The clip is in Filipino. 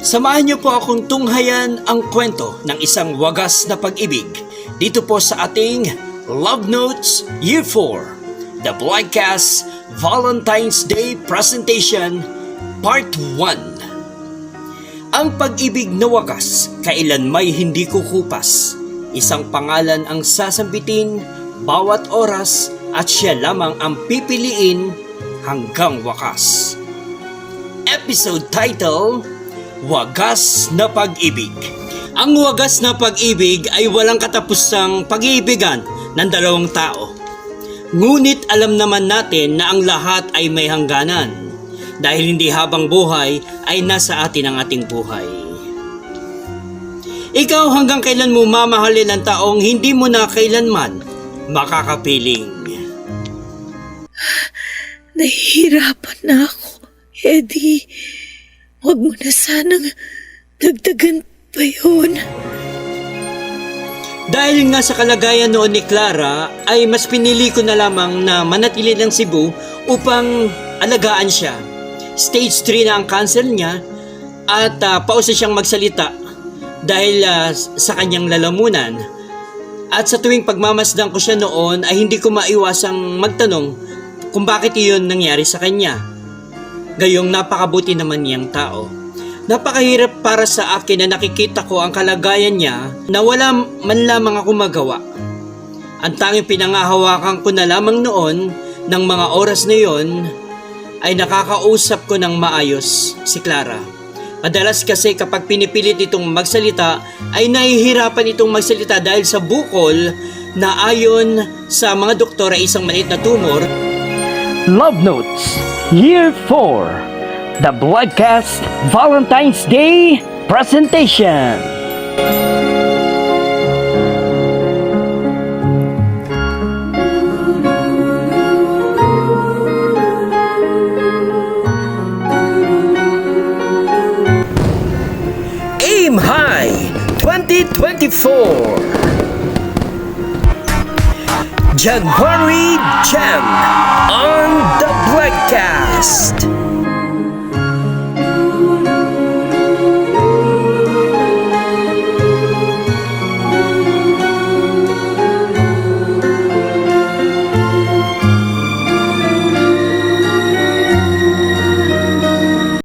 Samahan niyo po akong tunghayan ang kwento ng isang wagas na pag-ibig dito po sa ating Love Notes Year 4, The Broadcast Valentine's Day Presentation Part 1. Ang pag-ibig na wagas kailan may hindi kukupas. Isang pangalan ang sasambitin bawat oras at siya lamang ang pipiliin hanggang wakas. Episode title, Wagas na Pag-ibig. Ang wagas na pag-ibig ay walang katapusang pag-iibigan ng dalawang tao. Ngunit alam naman natin na ang lahat ay may hangganan dahil hindi habang buhay ay nasa atin ang ating buhay. Ikaw hanggang kailan mo mamahalin ang taong hindi mo na kailanman makakapiling? Nahihirapan na ako, Eddie. Huwag mo na sanang dagdagan pa yun. Dahil nga sa kalagayan noon ni Clara ay mas pinili ko na lamang na manatili ng Cebu upang alagaan siya. Stage 3 na ang cancer niya at pausa siyang magsalita dahil sa kanyang lalamunan. At sa tuwing pagmamasdan ko siya noon ay hindi ko maiwasang magtanong kung bakit iyon nangyari sa kanya. Gayong napakabuti naman niyang tao. Napakahirap para sa akin na nakikita ko ang kalagayan niya na wala man lamang ako magawa. Ang tanging pinangahawakan ko na lamang noon ng mga oras na yon ay nakakausap ko ng maayos si Clara. Madalas kasi kapag pinipilit itong magsalita ay nahihirapan itong magsalita dahil sa bukol na ayon sa mga doktor ay isang maliit na tumor. Love Notes Year 4, The Broadcast Valentine's Day Presentation. Aim High 2024 January Jam on the Broadcast.